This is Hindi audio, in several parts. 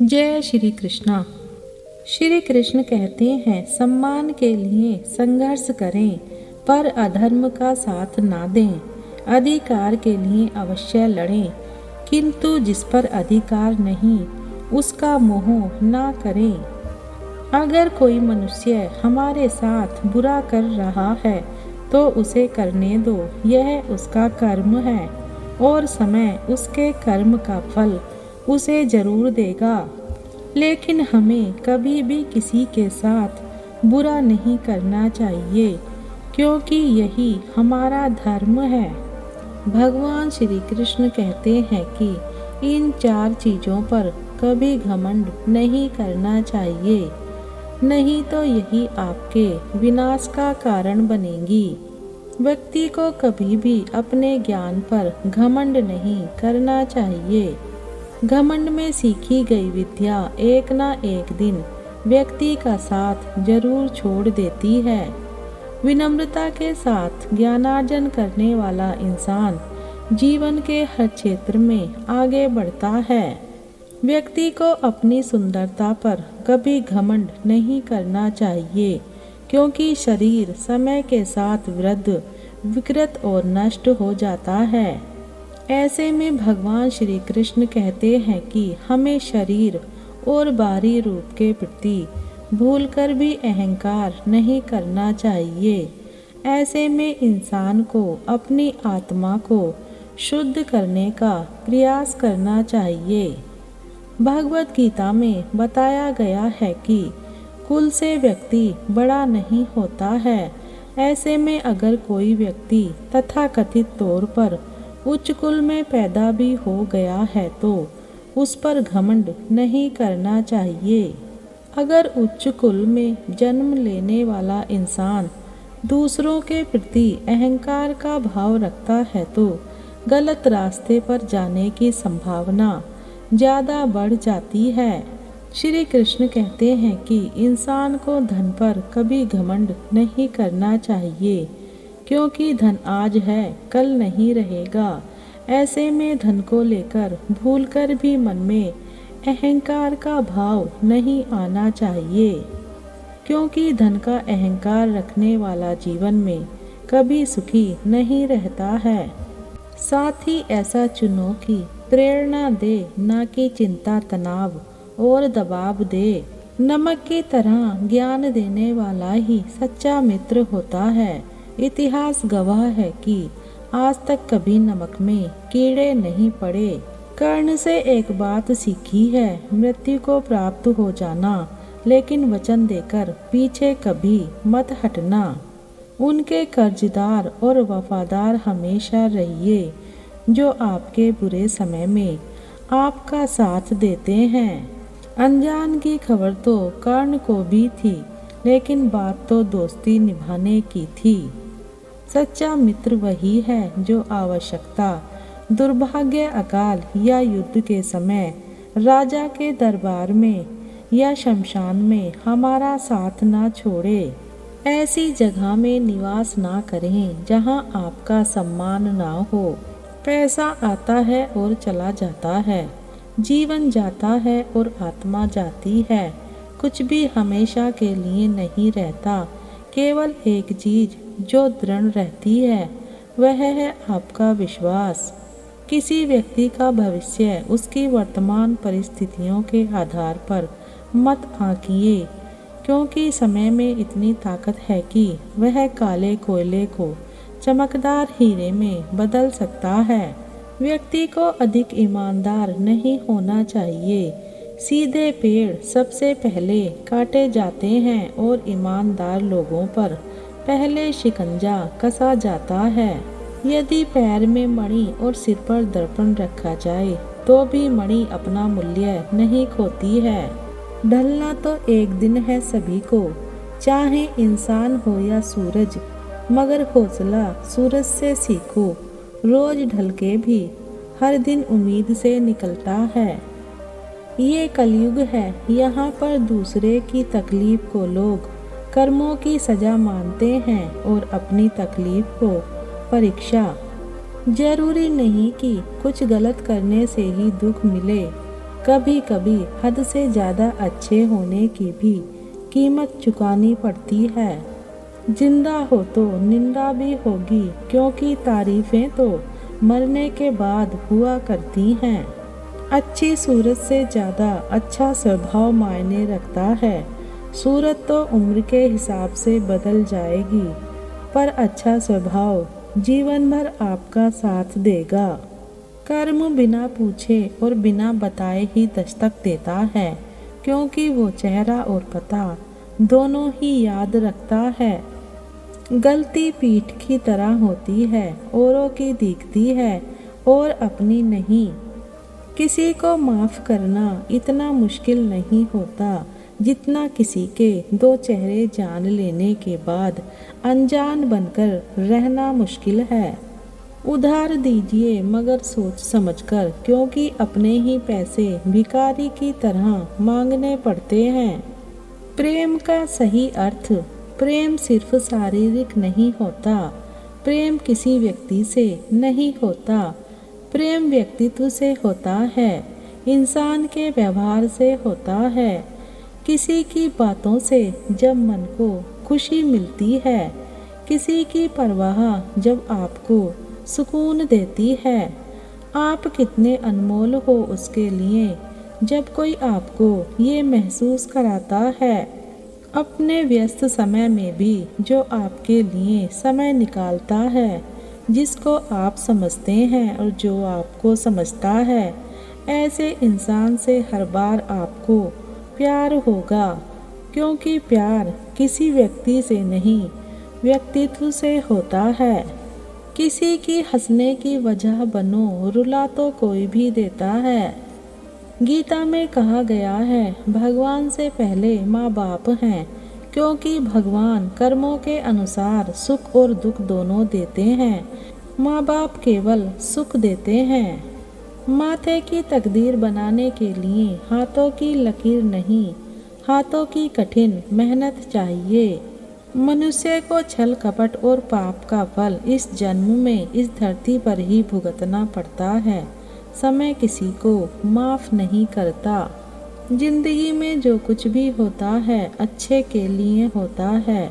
जय श्री कृष्णा। श्री कृष्ण कहते हैं, सम्मान के लिए संघर्ष करें पर अधर्म का साथ ना दें। अधिकार के लिए अवश्य लड़ें, किंतु जिस पर अधिकार नहीं उसका मोह ना करें। अगर कोई मनुष्य हमारे साथ बुरा कर रहा है तो उसे करने दो, यह उसका कर्म है और समय उसके कर्म का फल उसे जरूर देगा। लेकिन हमें कभी भी किसी के साथ बुरा नहीं करना चाहिए, क्योंकि यही हमारा धर्म है। भगवान श्री कृष्ण कहते हैं कि इन 4 चीज़ों पर कभी घमंड नहीं करना चाहिए, नहीं तो यही आपके विनाश का कारण बनेगी। व्यक्ति को कभी भी अपने ज्ञान पर घमंड नहीं करना चाहिए। घमंड में सीखी गई विद्या एक ना एक दिन व्यक्ति का साथ जरूर छोड़ देती है। विनम्रता के साथ ज्ञानार्जन करने वाला इंसान जीवन के हर क्षेत्र में आगे बढ़ता है। व्यक्ति को अपनी सुंदरता पर कभी घमंड नहीं करना चाहिए, क्योंकि शरीर समय के साथ वृद्ध, विकृत और नष्ट हो जाता है। ऐसे में भगवान श्री कृष्ण कहते हैं कि हमें शरीर और बाहरी रूप के प्रति भूलकर भी अहंकार नहीं करना चाहिए। ऐसे में इंसान को अपनी आत्मा को शुद्ध करने का प्रयास करना चाहिए। भगवत गीता में बताया गया है कि कुल से व्यक्ति बड़ा नहीं होता है। ऐसे में अगर कोई व्यक्ति तथाकथित तौर पर उच्च कुल में पैदा भी हो गया है तो उस पर घमंड नहीं करना चाहिए। अगर उच्च कुल में जन्म लेने वाला इंसान दूसरों के प्रति अहंकार का भाव रखता है तो गलत रास्ते पर जाने की संभावना ज़्यादा बढ़ जाती है। श्री कृष्ण कहते हैं कि इंसान को धन पर कभी घमंड नहीं करना चाहिए, क्योंकि धन आज है कल नहीं रहेगा। ऐसे में धन को लेकर भूलकर भी मन में अहंकार का भाव नहीं आना चाहिए, क्योंकि धन का अहंकार रखने वाला जीवन में कभी सुखी नहीं रहता है। साथ ही ऐसा चुनो कि प्रेरणा दे, ना कि चिंता, तनाव और दबाव दे। नमक की तरह ज्ञान देने वाला ही सच्चा मित्र होता है। इतिहास गवाह है कि आज तक कभी नमक में कीड़े नहीं पड़े। कर्ण से एक बात सीखी है, मृत्यु को प्राप्त हो जाना, लेकिन वचन देकर पीछे कभी मत हटना। उनके कर्जदार और वफादार हमेशा रहिए, जो आपके बुरे समय में आपका साथ देते हैं। अनजान की खबर तो कर्ण को भी थी, लेकिन बात तो दोस्ती निभाने की थी। सच्चा मित्र वही है जो आवश्यकता, दुर्भाग्य, अकाल या युद्ध के समय, राजा के दरबार में या शमशान में हमारा साथ ना छोड़े। ऐसी जगह में निवास ना करें जहां आपका सम्मान ना हो। पैसा आता है और चला जाता है, जीवन जाता है और आत्मा जाती है। कुछ भी हमेशा के लिए नहीं रहता। केवल एक चीज जो दृढ़ रहती है वह है आपका विश्वास। किसी व्यक्ति का भविष्य उसकी वर्तमान परिस्थितियों के आधार पर मत आंकिए, क्योंकि समय में इतनी ताकत है कि वह काले कोयले को चमकदार हीरे में बदल सकता है। व्यक्ति को अधिक ईमानदार नहीं होना चाहिए। सीधे पेड़ सबसे पहले काटे जाते हैं और ईमानदार लोगों पर पहले शिकंजा कसा जाता है। यदि पैर में मणि और सिर पर दर्पण रखा जाए तो भी मणि अपना मूल्य नहीं खोती है। ढलना तो एक दिन है सभी को, चाहे इंसान हो या सूरज, मगर हौसला सूरज से सीखो। रोज ढल के भी हर दिन उम्मीद से निकलता है। ये कलयुग है, यहाँ पर दूसरे की तकलीफ को लोग कर्मों की सजा मानते हैं और अपनी तकलीफ को परीक्षा। जरूरी नहीं कि कुछ गलत करने से ही दुख मिले, कभी कभी हद से ज़्यादा अच्छे होने की भी कीमत चुकानी पड़ती है। जिंदा हो तो निंदा भी होगी, क्योंकि तारीफें तो मरने के बाद हुआ करती हैं। अच्छी सूरत से ज़्यादा अच्छा स्वभाव मायने रखता है। सूरत तो उम्र के हिसाब से बदल जाएगी, पर अच्छा स्वभाव जीवन भर आपका साथ देगा। कर्म बिना पूछे और बिना बताए ही दस्तक देता है, क्योंकि वो चेहरा और पता दोनों ही याद रखता है। गलती पीठ की तरह होती है, औरों की दिखती है और अपनी नहीं। किसी को माफ़ करना इतना मुश्किल नहीं होता जितना किसी के दो चेहरे जान लेने के बाद अनजान बनकर रहना मुश्किल है। उधार दीजिए मगर सोच समझकर, क्योंकि अपने ही पैसे भिखारी की तरह मांगने पड़ते हैं। प्रेम का सही अर्थ, प्रेम सिर्फ शारीरिक नहीं होता। प्रेम किसी व्यक्ति से नहीं होता, प्रेम व्यक्तित्व से होता है, इंसान के व्यवहार से होता है। किसी की बातों से जब मन को खुशी मिलती है, किसी की परवाह जब आपको सुकून देती है। आप कितने अनमोल हो उसके लिए जब कोई आपको ये महसूस कराता है। अपने व्यस्त समय में भी जो आपके लिए समय निकालता है, जिसको आप समझते हैं और जो आपको समझता है, ऐसे इंसान से हर बार आपको प्यार होगा, क्योंकि प्यार किसी व्यक्ति से नहीं व्यक्तित्व से होता है। किसी की हंसने की वजह बनो, रुला तो कोई भी देता है। गीता में कहा गया है, भगवान से पहले माँ बाप हैं, क्योंकि भगवान कर्मों के अनुसार सुख और दुख दोनों देते हैं। माँ बाप केवल सुख देते हैं। माथे की तकदीर बनाने के लिए हाथों की लकीर नहीं, हाथों की कठिन मेहनत चाहिए। मनुष्य को छल कपट और पाप का फल इस जन्म में इस धरती पर ही भुगतना पड़ता है। समय किसी को माफ़ नहीं करता। जिंदगी में जो कुछ भी होता है अच्छे के लिए होता है।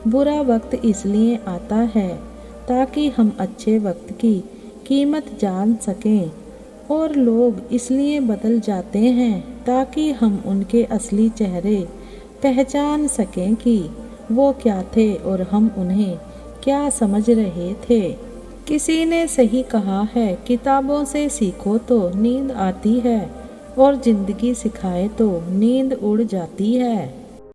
बुरा वक्त इसलिए आता है ताकि हम अच्छे वक्त की कीमत जान सकें, और लोग इसलिए बदल जाते हैं ताकि हम उनके असली चेहरे पहचान सकें कि वो क्या थे और हम उन्हें क्या समझ रहे थे। किसी ने सही कहा है, किताबों से सीखो तो नींद आती है और जिंदगी सिखाए तो नींद उड़ जाती है।